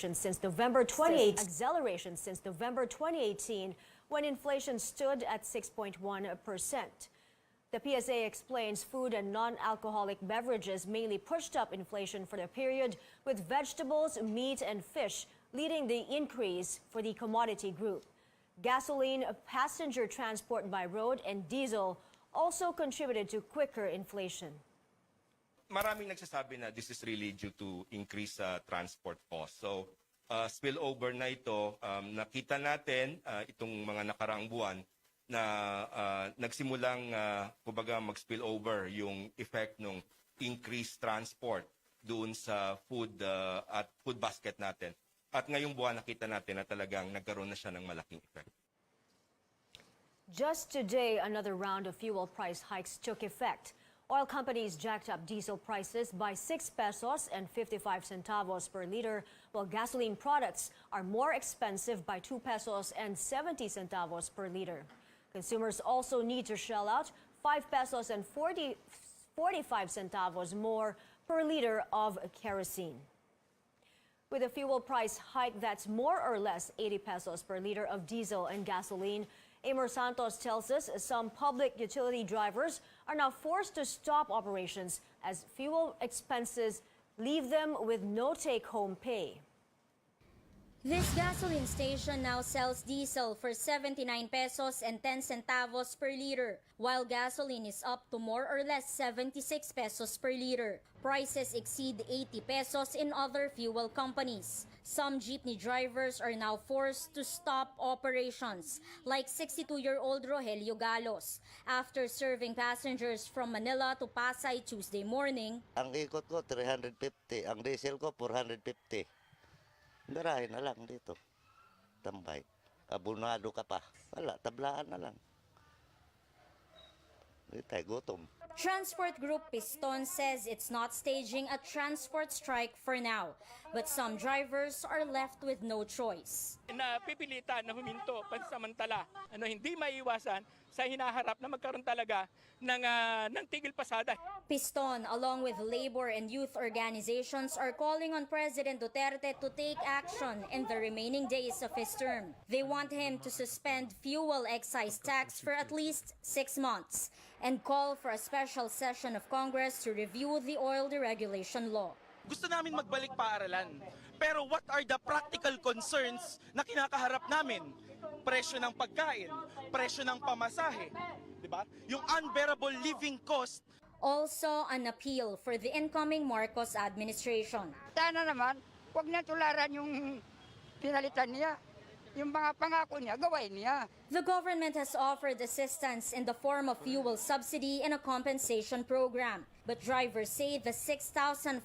since November 2018, when inflation stood at 6.1%. The PSA explains food and non-alcoholic beverages mainly pushed up inflation for the period, with vegetables, meat, and fish leading the increase for the commodity group. Gasoline, passenger transport by road, and diesel also contributed to quicker inflation. Maraming nagsasabi na this is really due to increased transport costs. So, spillover na ito, nakita natin itong mga nakaraang buwan na nagsimulang kumbaga mag-spillover yung effect ng increased transport doon sa food at food basket natin. At ngayong buwan nakita natin na talagang nagkaroon na siya ng malaking effect. Just today, another round of fuel price hikes took effect. Oil companies jacked up diesel prices by 6 pesos and 55 centavos per liter, while gasoline products are more expensive by 2 pesos and 70 centavos per liter. Consumers also need to shell out 5 pesos and 45 centavos more per liter of kerosene. With a fuel price hike that's more or less 80 pesos per liter of diesel and gasoline, Amor Santos tells us some public utility drivers are now forced to stop operations as fuel expenses leave them with no take-home pay. This gasoline station now sells diesel for 79 pesos and 10 centavos per liter, while gasoline is up to more or less 76 pesos per liter. Prices exceed 80 pesos in other fuel companies. Some jeepney drivers are now forced to stop operations, like 62-year-old Rogelio Galos, after serving passengers from Manila to Pasay Tuesday morning. Ang ikot ko 350, ang diesel ko 450. Garahe na lang dito. Tambay. Abunado ka pa. Wala, tablaan na lang. Hindi tayo gutom. Transport Group Piston says it's not staging a transport strike for now, but some drivers are left with no choice. Napipilitan na huminto pansamantala, hindi maiwasan sa hinaharap na magkaroon talaga ng tigil pasada. Piston, along with labor and youth organizations, are calling on President Duterte to take action in the remaining days of his term. They want him to suspend fuel excise tax for at least 6 months and call for a special session of Congress to review the oil deregulation law. Gusto namin magbalik paaralan, pero what are the practical concerns na kinakaharap namin? Presyo ng pagkain, presyo ng pamasahe, di ba? Yung unbearable living cost. Also, an appeal for the incoming Marcos administration. Sana naman, huwag na tularan yung pinalitan niya. Yung mga pangako niya, gawain niya. The government has offered assistance in the form of fuel subsidy and a compensation program. But drivers say the 6,500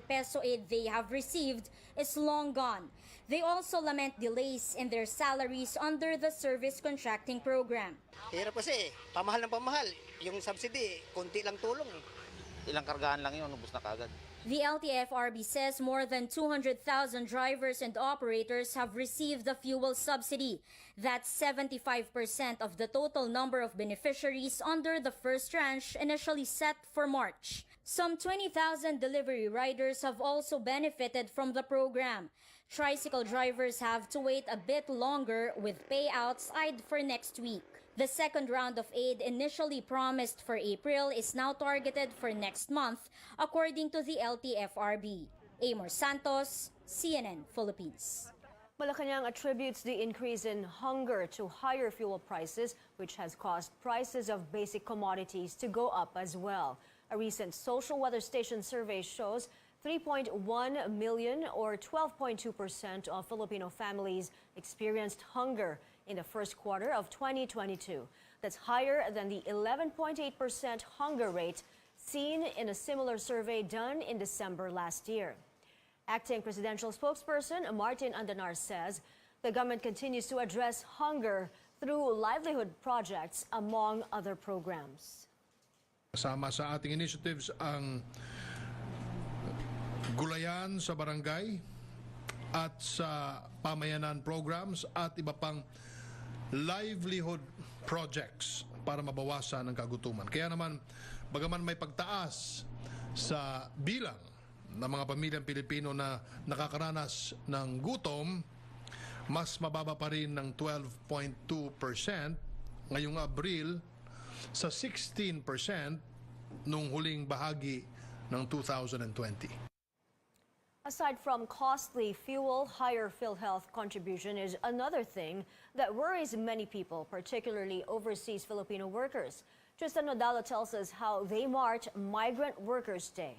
peso aid they have received is long gone. They also lament delays in their salaries under the service contracting program. Hirap kasi, pamahal ng pamahal. Yung subsidy, konti lang tulong. Ilang kargahan lang yun, ubus na kagad. The LTFRB says more than 200,000 drivers and operators have received the fuel subsidy. That's 75% of the total number of beneficiaries under the first tranche initially set for March. Some 20,000 delivery riders have also benefited from the program. Tricycle drivers have to wait a bit longer with payouts eyed for next week. The second round of aid initially promised for April is now targeted for next month, according to the LTFRB. Amor Santos, CNN Philippines. Malacanang attributes the increase in hunger to higher fuel prices, which has caused prices of basic commodities to go up as well. A recent social weather station survey shows 3.1 million or 12.2% of Filipino families experienced hunger in the first quarter of 2022. That's higher than the 11.8% hunger rate seen in a similar survey done in December last year. Acting presidential spokesperson Martin Andanar says the government continues to address hunger through livelihood projects, among other programs. Kasama sa ating initiatives ang gulayan sa barangay at sa pamayanan programs at iba pang livelihood projects para mabawasan ang kagutuman. Kaya naman, bagaman may pagtaas sa bilang ng mga pamilyang Pilipino na nakakaranas ng gutom, mas mababa pa rin ng 12.2% ngayong Abril sa 16% nung huling bahagi ng 2020. Aside from costly fuel, higher PhilHealth contribution is another thing that worries many people, particularly overseas Filipino workers. Tristan Nodalo tells us how they march Migrant Workers' Day.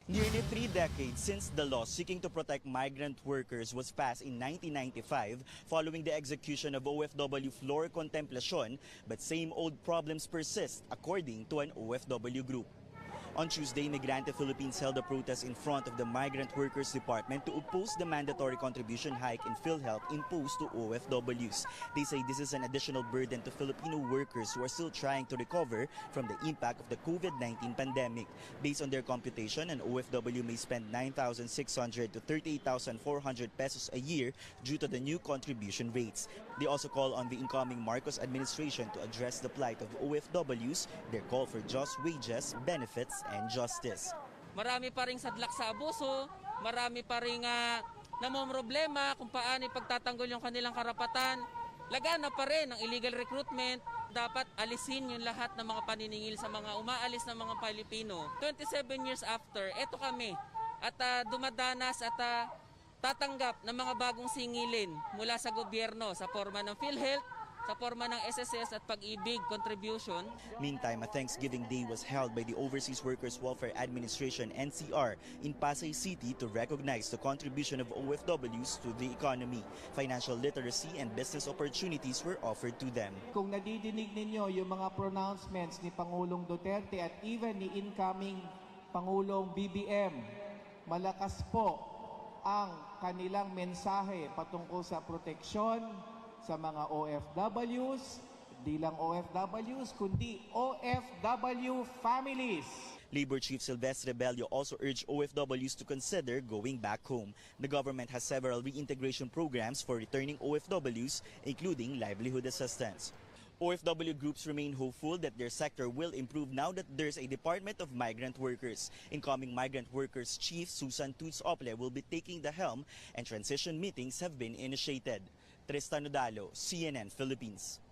Nearly 3 decades since the law seeking to protect migrant workers was passed in 1995 following the execution of OFW Flor Contemplacion, but same old problems persist according to an OFW group. On Tuesday, Migrante Philippines held a protest in front of the Migrant Workers Department to oppose the mandatory contribution hike in PhilHealth imposed to OFWs. They say this is an additional burden to Filipino workers who are still trying to recover from the impact of the COVID-19 pandemic. Based on their computation, an OFW may spend 9,600 to 38,400 pesos a year due to the new contribution rates. They also call on the incoming Marcos administration to address the plight of OFWs, their call for just wages, benefits, and justice. Marami pa ring sadlak sa abuso, marami pa ring namomroblema kung paano ipagtatanggol yung kanilang karapatan. Lagana pa rin ang illegal recruitment. Dapat alisin yung lahat ng mga paniningil sa mga umaalis na mga Pilipino. 27 years after, eto kami at dumadanas at tatanggap ng mga bagong singilin mula sa gobyerno sa forma ng PhilHealth, sa forma ng SSS at Pag-ibig contribution. Meantime, a Thanksgiving Day was held by the Overseas Workers Welfare Administration (NCR) in Pasay City to recognize the contribution of OFWs to the economy. Financial literacy and business opportunities were offered to them. Kung nadidinig ninyo yung mga pronouncements ni Pangulong Duterte at even ni incoming Pangulong BBM, malakas po ang kanilang mensahe patungkol sa proteksyon sa mga OFWs, di lang OFWs, kundi OFW families. Labor Chief Silvestre Bello also urged OFWs to consider going back home. The government has several reintegration programs for returning OFWs, including livelihood assistance. OFW groups remain hopeful that their sector will improve now that there's a Department of Migrant Workers. Incoming Migrant Workers Chief Susan Toots Ople will be taking the helm, and transition meetings have been initiated. Tristan Nodalo, CNN Philippines.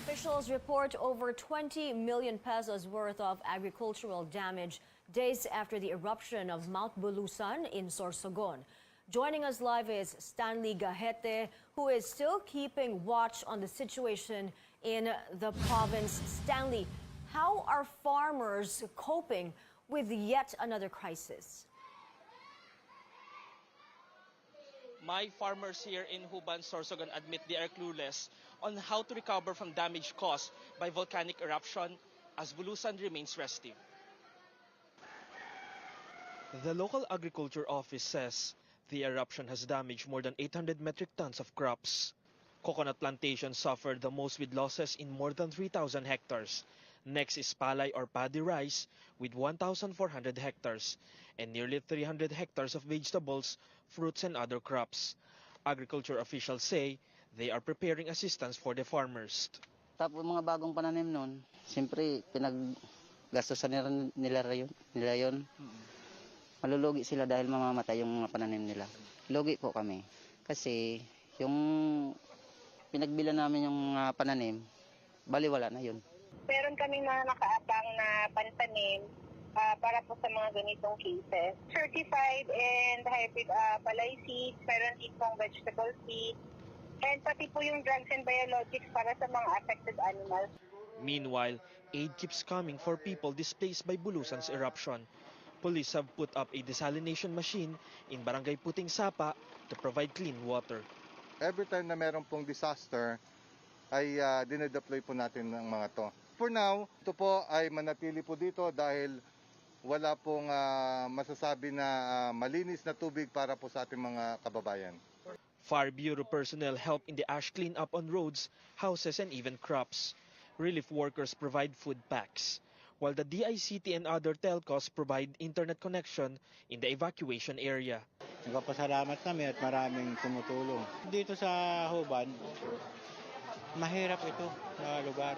Officials report over 20 million pesos worth of agricultural damage days after the eruption of Mount Bulusan in Sorsogon. Joining us live is Stanley Gahete, who is still keeping watch on the situation in the province. Stanley, how are farmers coping with yet another crisis? My farmers here in Huban, Sorsogon admit they are clueless on how to recover from damage caused by volcanic eruption as Bulusan remains restive. The local agriculture office says the eruption has damaged more than 800 metric tons of crops. Coconut plantations suffered the most with losses in more than 3,000 hectares. Next is palay or paddy rice with 1,400 hectares and nearly 300 hectares of vegetables, fruits and other crops. Agriculture officials say they are preparing assistance for the farmers. Tapos mga bagong pananim nun, siyempre pinaggastusan nila yun. Malulugi sila dahil mamamatay yung mga pananim nila. Lugi po kami kasi yung pinagbila namin yung pananim, baliwala na yun. Meron kami mga nakaabang na pantanim para po sa mga ganitong cases. Certified and hybrid palay seeds, meron din pong vegetable seeds, and pati po yung drugs and biologics para sa mga affected animals. Meanwhile, aid keeps coming for people displaced by Bulusan's eruption. Police have put up a desalination machine in Barangay Puting Sapa to provide clean water. Every time na meron pong disaster, ay dinedeploy po natin ng mga to. For now, ito po ay manatili po dito dahil wala pong masasabi na malinis na tubig para po sa ating mga kababayan. Fire Bureau personnel help in the ash cleanup on roads, houses and even crops. Relief workers provide food packs, while the DICT and other telcos provide internet connection in the evacuation area. Nagpapasalamat kami at maraming tumutulong. Dito sa Huban, mahirap ito na lugar.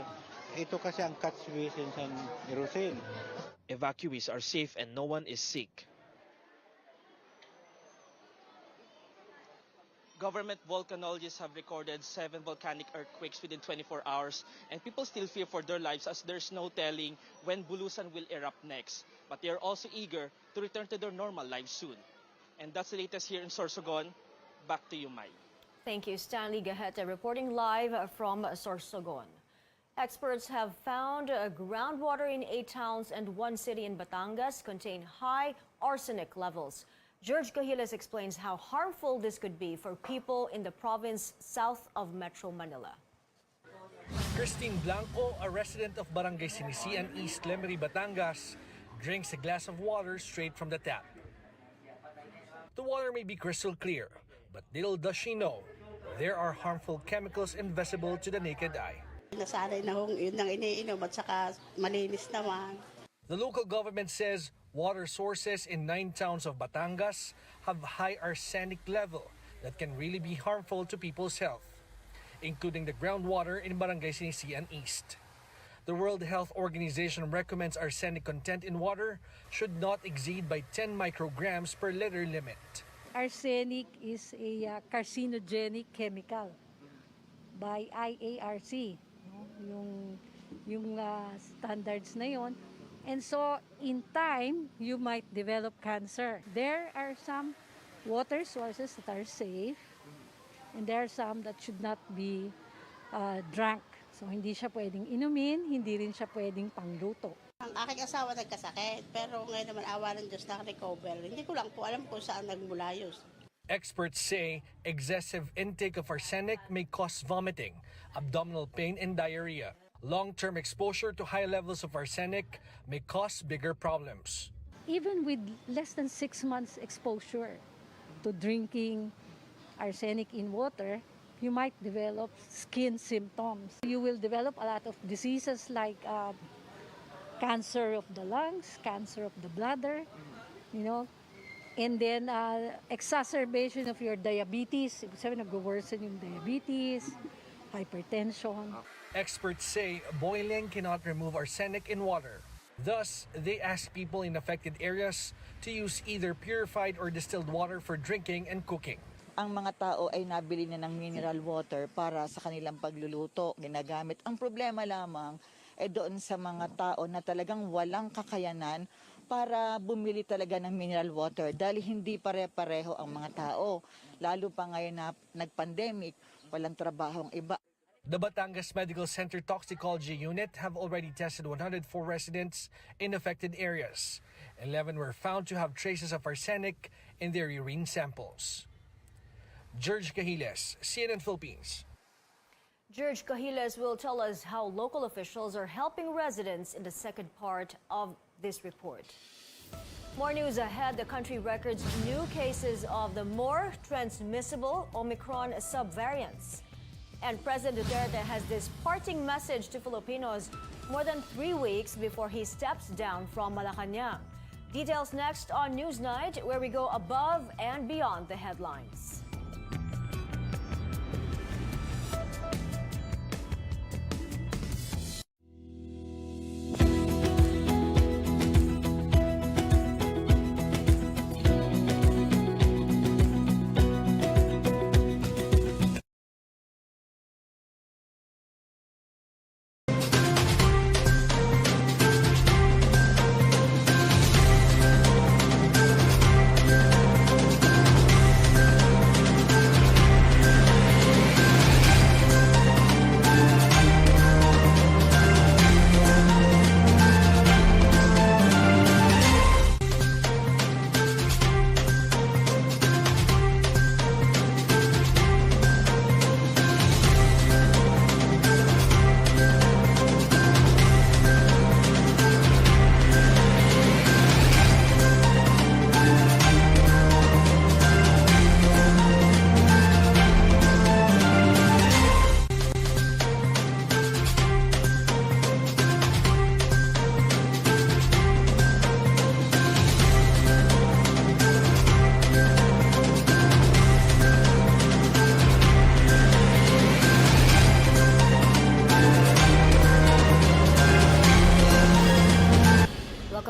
Ito kasi ang catch basin sa Rosel. Evacuees are safe and no one is sick. Government volcanologists have recorded 7 volcanic earthquakes within 24 hours, and people still fear for their lives as there's no telling when Bulusan will erupt next. But they are also eager to return to their normal lives soon. And that's the latest here in Sorsogon. Back to you, Mai. Thank you, Stanley Gaheta, reporting live from Sorsogon. Experts have found groundwater in 8 towns and 1 city in Batangas contain high arsenic levels. George Cahiles explains how harmful this could be for people in the province south of Metro Manila. Christine Blanco, a resident of Barangay Sinisian East, Lemery, Batangas, drinks a glass of water straight from the tap. The water may be crystal clear, but little does she know, there are harmful chemicals invisible to the naked eye. Nasanay na hong yun ang iniinom at saka malinis naman. The local government says water sources in 9 towns of Batangas have high arsenic level that can really be harmful to people's health, including the groundwater in Barangay Sinisian East. The World Health Organization recommends arsenic content in water should not exceed by 10 micrograms per liter limit. Arsenic is a carcinogenic chemical by IARC, yung standards na yon. And so, in time, you might develop cancer. There are some water sources that are safe, and there are some that should not be drunk. So, hindi siya pwedeng inumin, hindi rin siya pwedeng pangluto. Ang aking asawa nagkasakit, pero ngayon naman awa ng Diyos na-recover. Hindi ko lang po alam kung saan nagmula yun. Experts say excessive intake of arsenic may cause vomiting, abdominal pain, and diarrhea. Long-term exposure to high levels of arsenic may cause bigger problems. Even with less than 6 months exposure to drinking arsenic in water, you might develop skin symptoms. You will develop a lot of diseases like cancer of the lungs, cancer of the bladder, and then exacerbation of your diabetes. Ibig sabihin, nag-worsen yung diabetes, hypertension. Experts say boiling cannot remove arsenic in water. Thus, they ask people in affected areas to use either purified or distilled water for drinking and cooking. Ang mga tao ay nabili na ng mineral water para sa kanilang pagluluto, ginagamit. Ang problema lamang ay doon sa mga tao na talagang walang kakayanan para bumili talaga ng mineral water dahil hindi pare-pareho ang mga tao. Lalo pa ngayon na nag-pandemic, walang trabaho ang iba. The Batangas Medical Center Toxicology Unit have already tested 104 residents in affected areas. 11 were found to have traces of arsenic in their urine samples. George Cahiles, CNN Philippines. George Cahiles will tell us how local officials are helping residents in the second part of this report. More news ahead. The country records new cases of the more transmissible Omicron subvariants. And President Duterte has this parting message to Filipinos more than 3 weeks before he steps down from Malacanang. Details next on Newsnight, where we go above and beyond the headlines.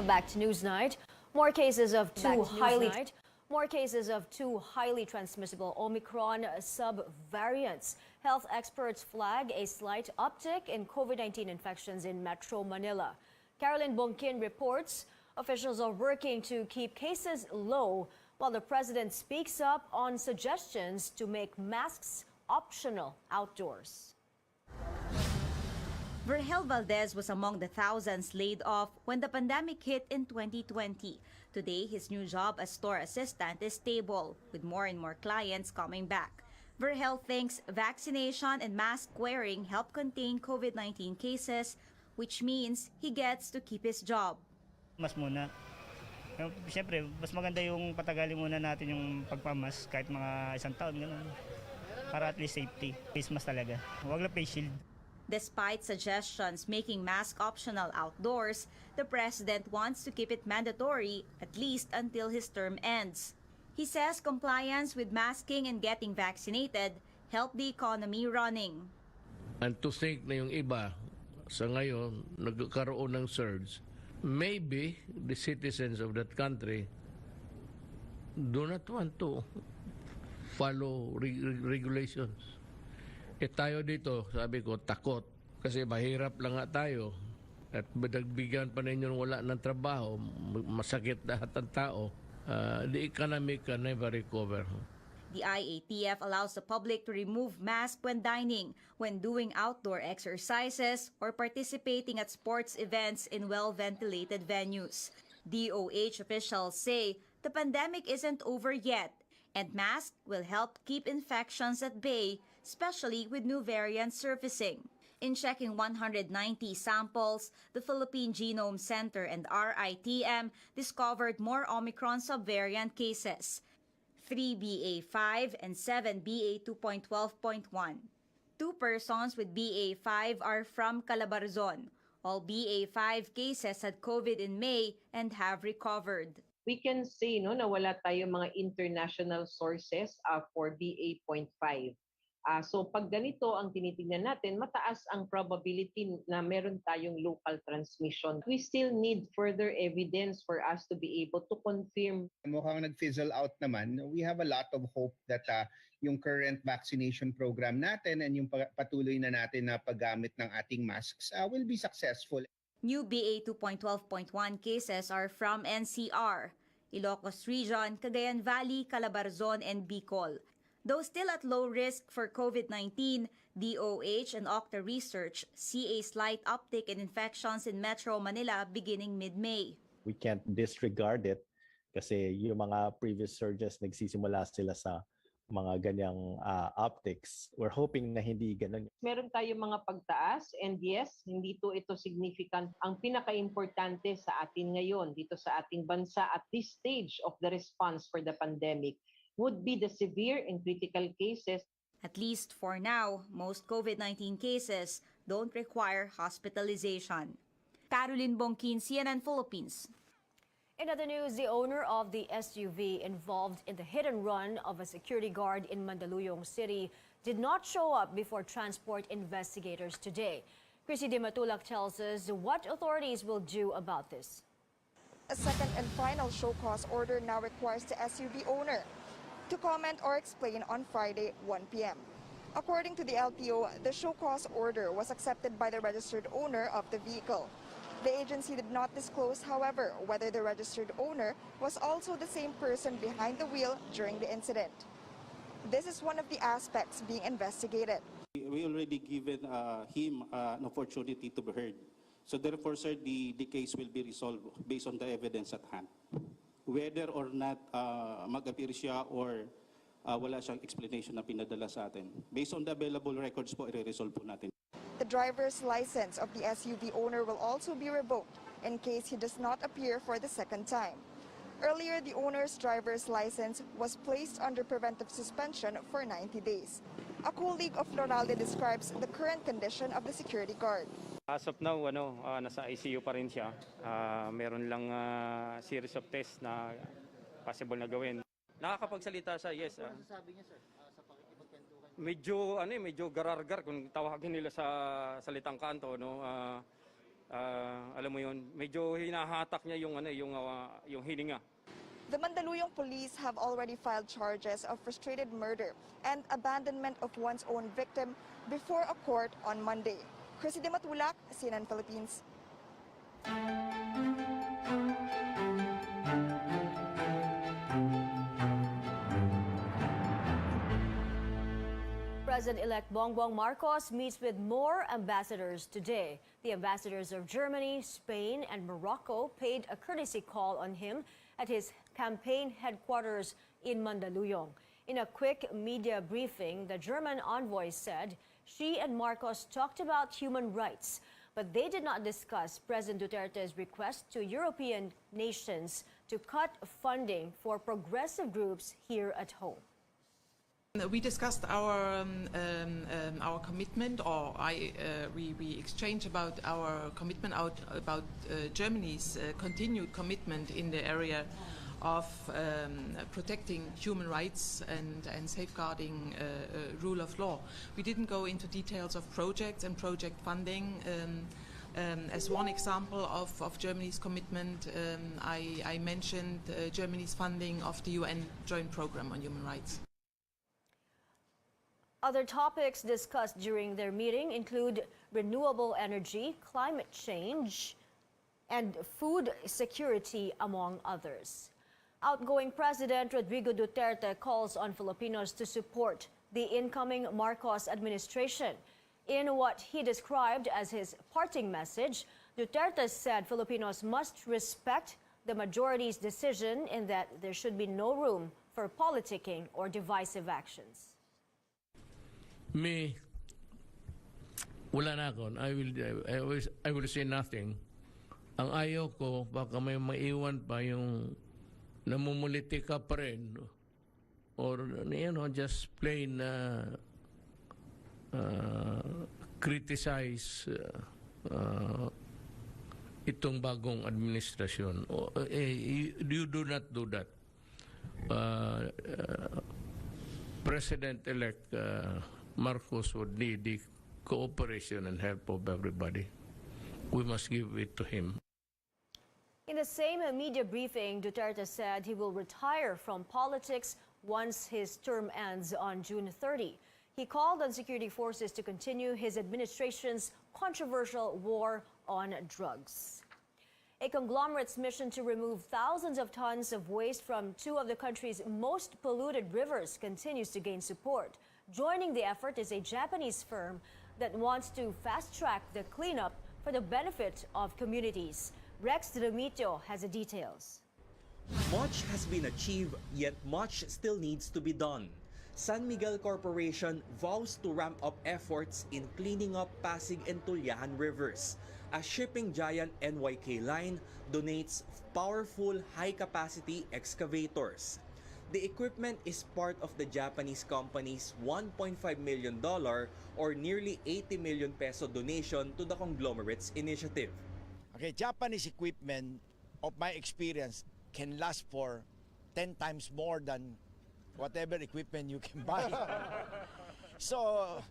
Welcome back to Newsnight. More cases of two highly transmissible Omicron sub-variants. Health experts flag a slight uptick in COVID-19 infections in Metro Manila. Carolyn Bongkin reports officials are working to keep cases low while the president speaks up on suggestions to make masks optional outdoors. Virgel Valdez was among the thousands laid off when the pandemic hit in 2020. Today, his new job as store assistant is stable, with more and more clients coming back. Virgel thinks vaccination and mask wearing help contain COVID-19 cases, which means he gets to keep his job. Mas muna. Siyempre, mas maganda yung patagalin muna natin yung pagpamas kahit mga isang taon, gano'n. Para at least safety. Face mask talaga. Huwag lang face shield. Despite suggestions making mask optional outdoors, the president wants to keep it mandatory at least until his term ends. He says compliance with masking and getting vaccinated help the economy running. And to think na yung iba sa ngayon nagkaroon ng surge, maybe the citizens of that country do not want to follow regulations. Tayo dito, sabi ko, takot. Kasi mahirap lang nga tayo. At nagbigyan pa ninyo wala ng trabaho, masakit lahat ng tao. The economy can never recover. The IATF allows the public to remove masks when dining, when doing outdoor exercises, or participating at sports events in well-ventilated venues. DOH officials say the pandemic isn't over yet, and masks will help keep infections at bay, especially with new variants surfacing. In checking 190 samples, the Philippine Genome Center and RITM discovered more Omicron subvariant cases, 3 BA.5 and 7 BA.2.12.1. 2 persons with BA.5 are from Calabarzon. All BA.5 cases had COVID in May and have recovered. We can say na wala tayong mga international sources for BA.5. So pag ganito ang tinitingnan natin, mataas ang probability na meron tayong local transmission. We still need further evidence for us to be able to confirm. Mukhang nag-fizzle out naman. We have a lot of hope that yung current vaccination program natin and yung patuloy na natin na paggamit ng ating masks will be successful. New BA.2.12.1 cases are from NCR, Ilocos Region, Cagayan Valley, Calabarzon, and Bicol. Though still at low risk for COVID-19, DOH and Octa Research see a slight uptick in infections in Metro Manila beginning mid-May. We can't disregard it kasi yung mga previous surges nagsisimula sila sa mga ganyang upticks. We're hoping na hindi ganun. Meron tayong mga pagtaas and yes, hindi ito significant. Ang pinaka-importante sa atin ngayon dito sa ating bansa at this stage of the response for the pandemic would be the severe and critical cases. At least for now, most COVID-19 cases don't require hospitalization. Carolyn Bongkin, CNN Philippines. In other news, the owner of the SUV involved in the hit and run of a security guard in Mandaluyong City did not show up before transport investigators today. Chrissy Di Matulak tells us what authorities will do about this. A second and final show cause order now requires the SUV owner to comment or explain on Friday, 1 p.m. According to the LTO, the show cause order was accepted by the registered owner of the vehicle. The agency did not disclose, however, whether the registered owner was also the same person behind the wheel during the incident. This is one of the aspects being investigated. We already given him an opportunity to be heard. So therefore, sir, the case will be resolved based on the evidence at hand. Whether or not mag-appear siya or wala siyang explanation na pinadala sa atin. Based on the available records po, i-resolve po natin. The driver's license of the SUV owner will also be revoked in case he does not appear for the second time. Earlier, the owner's driver's license was placed under preventive suspension for 90 days. A colleague of Loralde describes the current condition of the security guard. As of now, nasa ICU pa rin siya. Meron lang series of tests na possible na gawin. Nakakapagsalita siya, yes. Ano sabi niya, sir, sa pakikipagkwentuhan? Medyo garargar kung tawagin nila sa salitang kanto, no. alam mo yun, medyo hinahatak niya yung hininga. The Mandaluyong police have already filed charges of frustrated murder and abandonment of one's own victim before a court on Monday. Chrissy De Matulak, CNN Philippines. President-elect Bongbong Marcos meets with more ambassadors today. The ambassadors of Germany, Spain, and Morocco paid a courtesy call on him at his campaign headquarters in Mandaluyong. In a quick media briefing, the German envoy said she and Marcos talked about human rights, but they did not discuss President Duterte's request to European nations to cut funding for progressive groups here at home. We discussed our commitment, or we exchanged about our commitment about Germany's continued commitment in the area of protecting human rights and safeguarding rule of law. We didn't go into details of projects and project funding. As one example of Germany's commitment, I mentioned Germany's funding of the UN Joint Program on Human Rights. Other topics discussed during their meeting include renewable energy, climate change, and food security, among others. Outgoing President Rodrigo Duterte calls on Filipinos to support the incoming Marcos administration. In what he described as his parting message, Duterte said Filipinos must respect the majority's decision and that there should be no room for politicking or divisive actions. Me, wala na ako. I will say nothing. Ang ayaw ko, baka may maiwan pa yung namumuliti ka pa rin. Or, just plain criticize itong bagong administrasyon. You do not do that. President-elect Marcos would need the cooperation and help of everybody. We must give it to him. In the same media briefing, Duterte said he will retire from politics once his term ends on June 30. He called on security forces to continue his administration's controversial war on drugs. A conglomerate's mission to remove thousands of tons of waste from two of the country's most polluted rivers continues to gain support. Joining the effort is a Japanese firm that wants to fast-track the cleanup for the benefit of communities. Rex Remito has the details. Much has been achieved, yet much still needs to be done. San Miguel Corporation vows to ramp up efforts in cleaning up Pasig and Tulyahan rivers. A shipping giant NYK Line donates powerful high-capacity excavators. The equipment is part of the Japanese company's $1.5 million or nearly 80 million peso donation to the conglomerate's initiative. Okay, Japanese equipment, of my experience, can last for 10 times more than whatever equipment you can buy. So,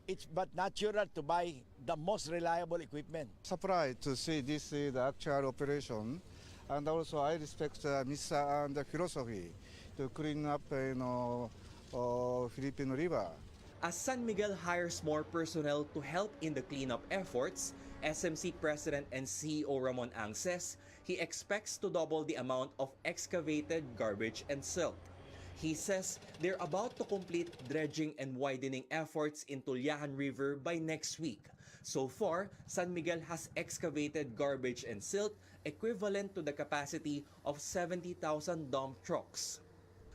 it's but natural to buy the most reliable equipment. Surprised to see this is the actual operation. And also I respect Misa and the philosophy to clean up Philippine River. As San Miguel hires more personnel to help in the cleanup efforts, SMC President and CEO Ramon Ang says he expects to double the amount of excavated garbage and silt. He says they're about to complete dredging and widening efforts in Tulyahan River by next week. So far, San Miguel has excavated garbage and silt equivalent to the capacity of 70,000 dump trucks.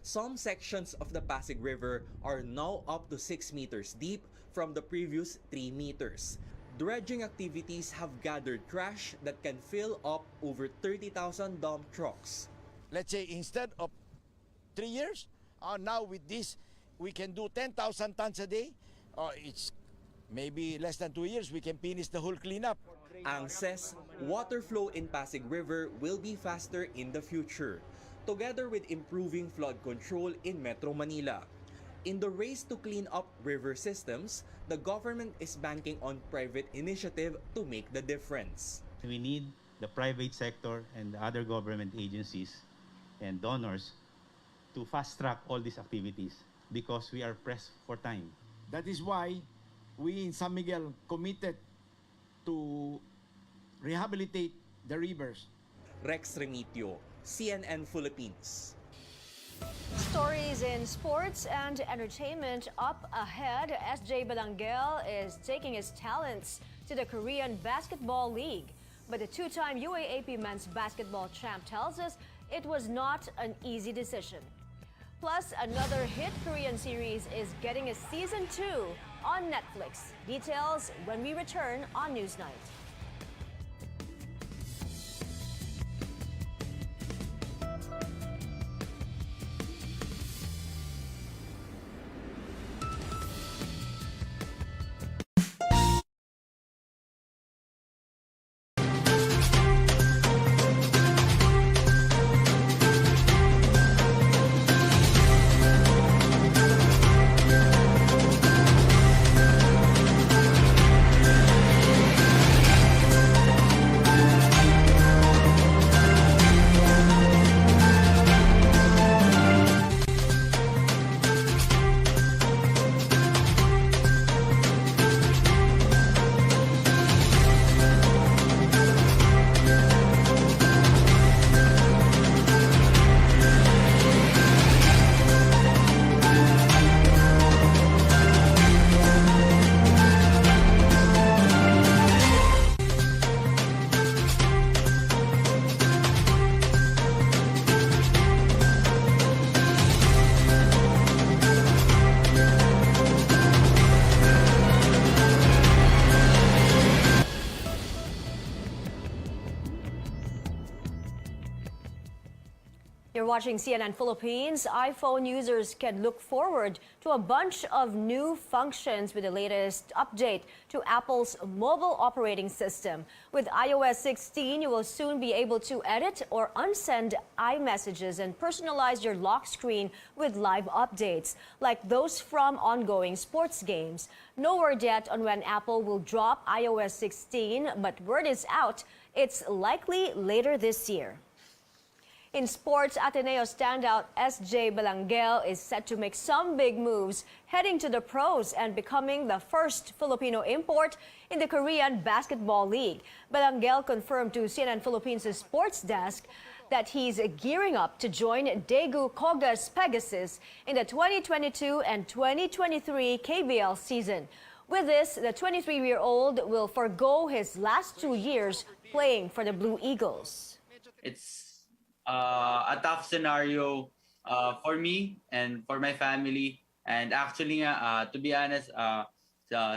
Some sections of the Pasig River are now up to 6 meters deep from the previous 3 meters. Dredging activities have gathered trash that can fill up over 30,000 dump trucks. Let's say instead of 3 years, now with this, we can do 10,000 tons a day. It's maybe less than 2 years, we can finish the whole cleanup. Ang says water flow in Pasig River will be faster in the future, together with improving flood control in Metro Manila. In the race to clean up river systems, the government is banking on private initiative to make the difference. We need the private sector and the other government agencies and donors to fast-track all these activities because we are pressed for time. That is why we in San Miguel committed to rehabilitate the rivers. Rex Remitio, CNN Philippines. Stories in sports and entertainment up ahead. SJ Balangel is taking his talents to the Korean Basketball League. But the two-time UAAP men's basketball champ tells us it was not an easy decision. Plus, another hit Korean series is getting a season 2 on Netflix. Details when we return on Newsnight. You're watching CNN Philippines. iPhone users can look forward to a bunch of new functions with the latest update to Apple's mobile operating system. With iOS 16, you will soon be able to edit or unsend iMessages and personalize your lock screen with live updates, like those from ongoing sports games. No word yet on when Apple will drop iOS 16, but word is out. It's likely later this year. In sports, Ateneo standout SJ Balangel is set to make some big moves, heading to the pros and becoming the first Filipino import in the Korean Basketball League. Balangel confirmed to CNN Philippines' sports desk that he's gearing up to join Daegu Koga's Pegasus in the 2022 and 2023 KBL season. With this, the 23-year-old will forgo his last 2 years playing for the Blue Eagles. It's a tough scenario for me and for my family. And actually, to be honest,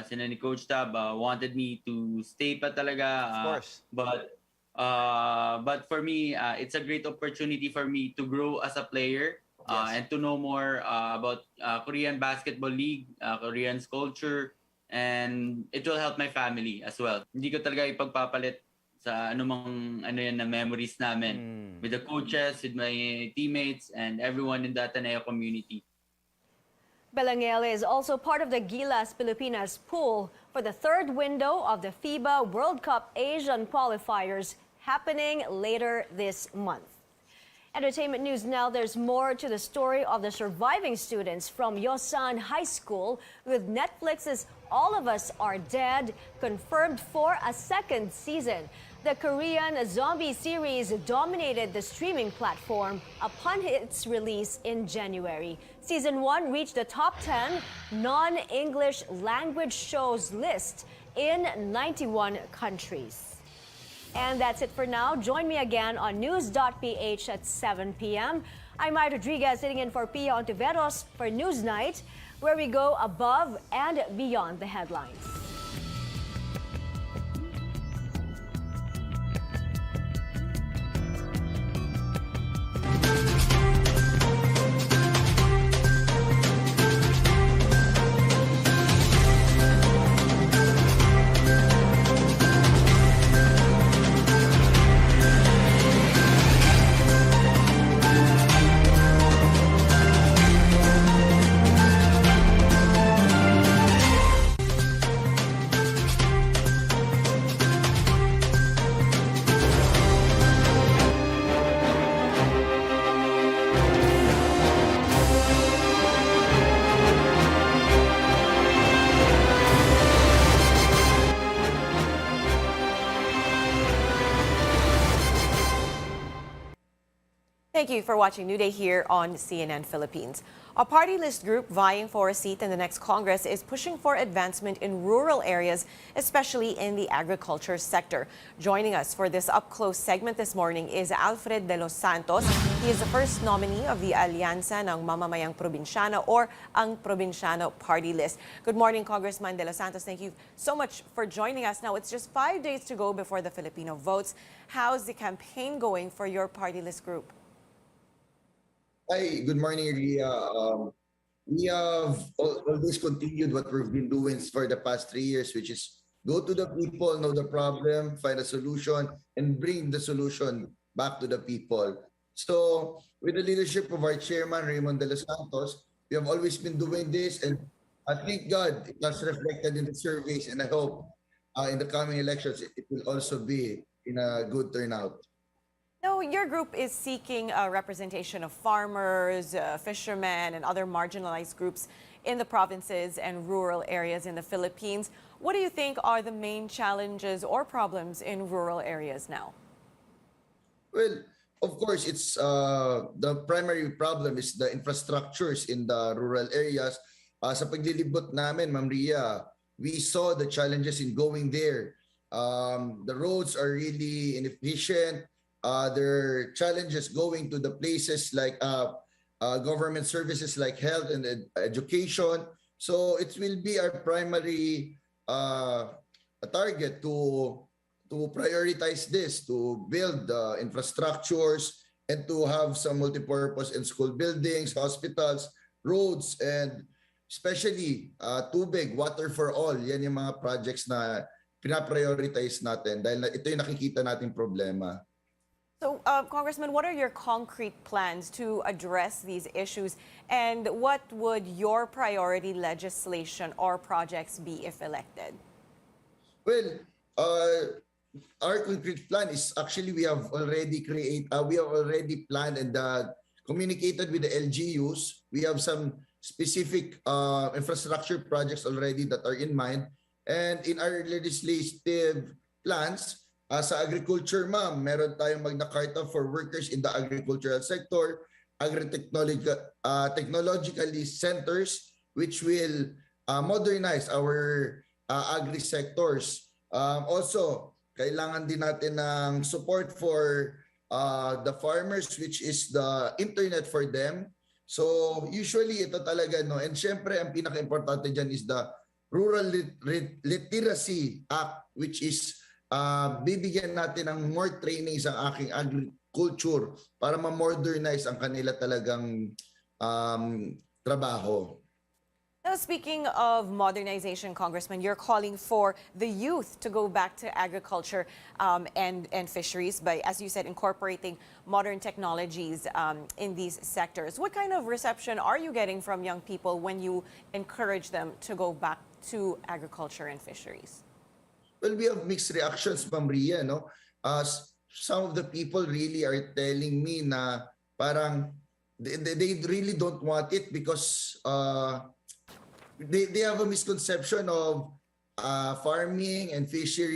sina ni Coach Tab wanted me to stay pa talaga. Of course. But for me, it's a great opportunity for me to grow as a player and to know more about Korean Basketball League, Korean's culture, and it will help my family as well. Hindi ko talaga ipagpapalit sa anumang na memories namin with the coaches, with my teammates, and everyone in the Ateneo community. Balangel is also part of the Gilas Pilipinas pool for the third window of the FIBA World Cup Asian qualifiers happening later this month. Entertainment news now. There's more to the story of the surviving students from Yosan High School with Netflix's All of Us Are Dead confirmed for a second season. The Korean zombie series dominated the streaming platform upon its release in January. Season 1 reached the top 10 non-English language shows list in 91 countries. And that's it for now. Join me again on News.ph at 7 p.m. I'm Maya Rodriguez sitting in for Pia Honteveros for Newsnight, where we go above and beyond the headlines. Thank you for watching New Day here on CNN Philippines. A party list group vying for a seat in the next Congress is pushing for advancement in rural areas, especially in the agriculture sector. Joining us for this up-close segment this morning is Alfred de los Santos. He is the first nominee of the Alianza ng Mamamayang Probinsyano or ang Probinsyano Party List. Good morning, Congressman de los Santos. Thank you so much for joining us. Now, it's just 5 days to go before the Filipino votes. How's the campaign going for your party list group? Hi, good morning, Ria. We have always continued what we've been doing for the past 3 years, which is go to the people, know the problem, find a solution, and bring the solution back to the people. So, with the leadership of our chairman, Raymond de los Santos, we have always been doing this, and I thank God it was reflected in the surveys, and I hope in the coming elections it will also be in a good turnout. Now, your group is seeking a representation of farmers, fishermen, and other marginalized groups in the provinces and rural areas in the Philippines. What do you think are the main challenges or problems in rural areas now? Well, of course, it's the primary problem is the infrastructures in the rural areas. Sa paglilibot namin, Ma'am Ria, we saw the challenges in going there. The roads are really inefficient. There are challenges going to the places like government services like health and education. So it will be our primary target to prioritize this, to build infrastructures and to have some multipurpose and school buildings, hospitals, roads, and especially tubig, water for all. Yan yung mga projects na pinaprioritize natin dahil ito yung nakikita nating problema. So, Congressman, what are your concrete plans to address these issues, and what would your priority legislation or projects be if elected? Well, our concrete plan is actually we have already planned and communicated with the LGUs. We have some specific infrastructure projects already that are in mind, and in our legislative plans. Sa agriculture, ma'am, meron tayong Magna Carta for workers in the agricultural sector, technologically centers, which will modernize our agri-sectors. Also, kailangan din natin ng support for the farmers, which is the internet for them. So, usually, ito talaga, no? And syempre, ang pinaka-importante dyan is the Rural Literacy Act, which is bibigyan natin ng more trainings ang aking agriculture para ma-modernize ang kanila talagang trabaho. Now, speaking of modernization, Congressman, you're calling for the youth to go back to agriculture and fisheries by, as you said, incorporating modern technologies in these sectors. What kind of reception are you getting from young people when you encourage them to go back to agriculture and fisheries? Well, we have mixed reactions, Ma'am Ria, no? Some of the people really are telling me na parang they really don't want it because they have a misconception of farming and fisher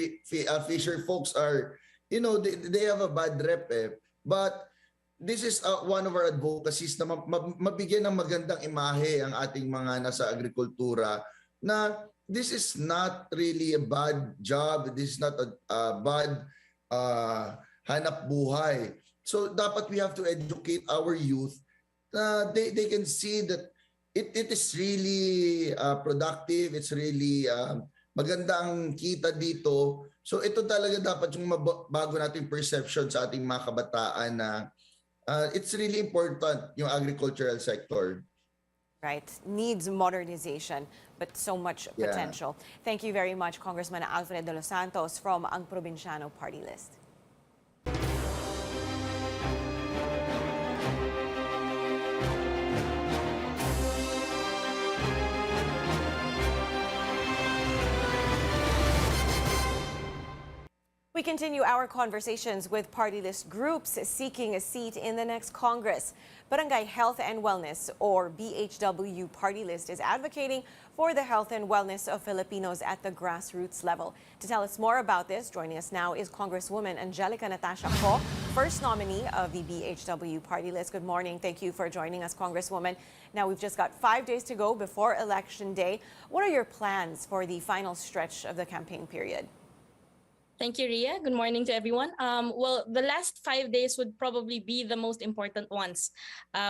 folks are, they have a bad rep eh. But this is one of our advocacies na mabigyan ng magandang imahe ang ating mga nasa agrikultura na this is not really a bad job. This is not a bad hanap buhay. So dapat we have to educate our youth na they can see that it is really productive. It's really maganda ang kita dito. So ito talaga dapat yung bago nating perception sa ating mga kabataan na it's really important yung agricultural sector. Right, needs modernization, but so much potential. Thank you very much, Congressman Alfred de los Santos from ang Probinsyano Party List. We continue our conversations with party list groups seeking a seat in the next Congress. Barangay Health and Wellness, or BHW Party List, is advocating for the health and wellness of Filipinos at the grassroots level. To tell us more about this, joining us now is Congresswoman Angelica Natasha Co, first nominee of the BHW party list. Good morning. Thank you for joining us, Congresswoman. Now, we've just got 5 days to go before Election Day. What are your plans for the final stretch of the campaign period? Thank you, Ria. Good morning to everyone. Well, the last 5 days would probably be the most important ones.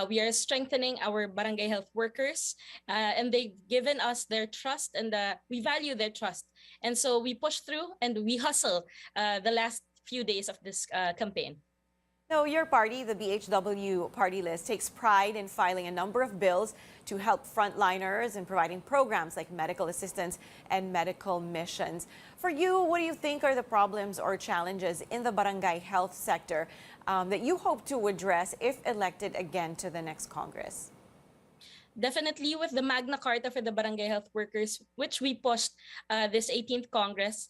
We are strengthening our barangay health workers, and they've given us their trust, and we value their trust. And so we push through and we hustle the last few days of this campaign. Now, your party, the BHW party list, takes pride in filing a number of bills to help frontliners and providing programs like medical assistance and medical missions. For you, what do you think are the problems or challenges in the barangay health sector that you hope to address if elected again to the next Congress? Definitely with the Magna Carta for the barangay health workers, which we pushed this 18th Congress,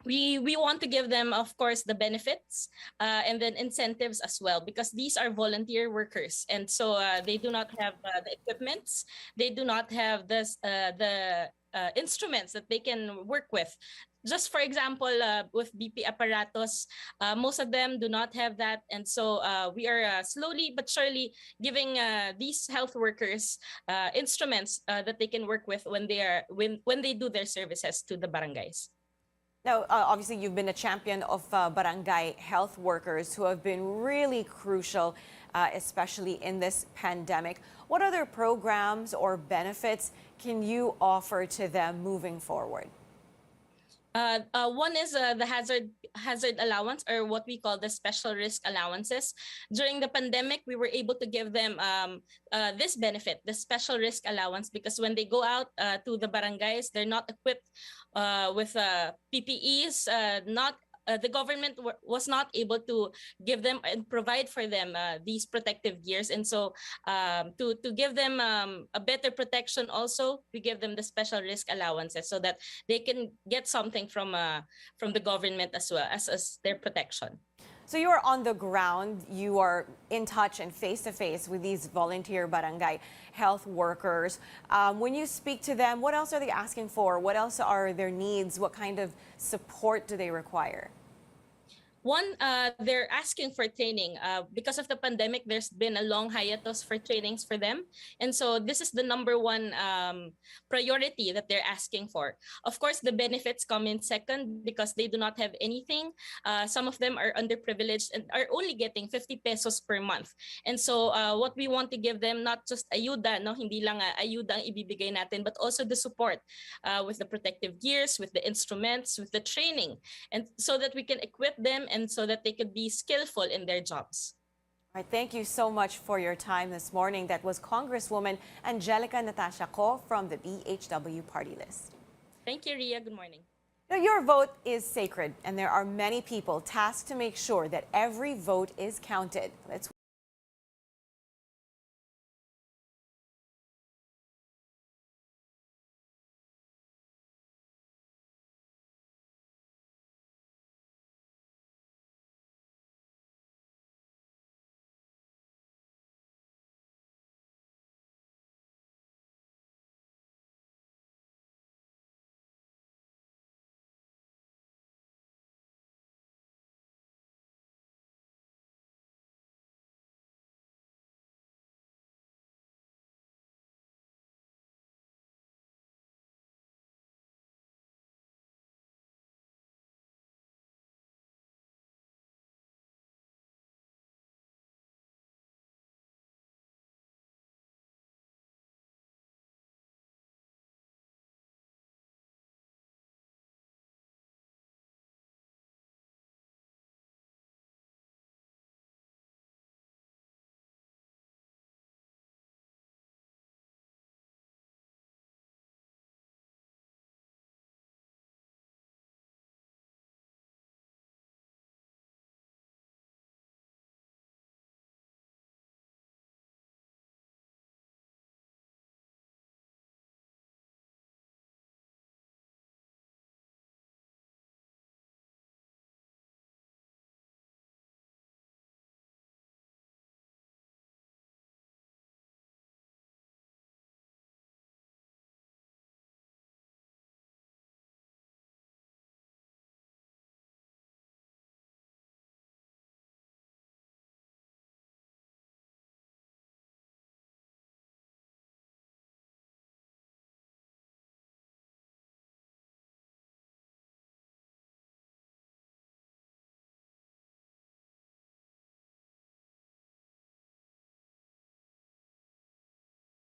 we want to give them, of course, the benefits and then incentives as well, because these are volunteer workers. And so they do not have the equipments. They do not have the instruments that they can work with. Just for example, with BP apparatus, most of them do not have that. And so we are slowly but surely giving these health workers instruments that they can work with when they do their services to the barangays. Now, obviously, you've been a champion of barangay health workers who have been really crucial, especially in this pandemic. What other programs or benefits can you offer to them moving forward? One is the hazard allowance, or what we call the special risk allowances. During the pandemic, we were able to give them this benefit, the special risk allowance, because when they go out to the barangays, they're not equipped with PPEs, the government was not able to give them and provide for them these protective gears. And so to give them a better protection also, we give them the special risk allowances so that they can get something from the government as well as their protection. So you are on the ground, you are in touch and face-to-face with these volunteer barangay health workers. When you speak to them, what else are they asking for? What else are their needs? What kind of support do they require? One, they're asking for training. Because of the pandemic, there's been a long hiatus for trainings for them. And so this is the number one priority that they're asking for. Of course, the benefits come in second because they do not have anything. Some of them are underprivileged and are only getting 50 pesos per month. And so what we want to give them, not just ayuda, no? Hindi lang ayuda ang ibibigay natin, but also the support with the protective gears, with the instruments, with the training, and so that we can equip them and so that they could be skillful in their jobs. All right, thank you so much for your time this morning. That was Congresswoman Angelica Natasha Co from the BHW party list. Thank you, Ria. Good morning. Now, your vote is sacred, and there are many people tasked to make sure that every vote is counted. Let's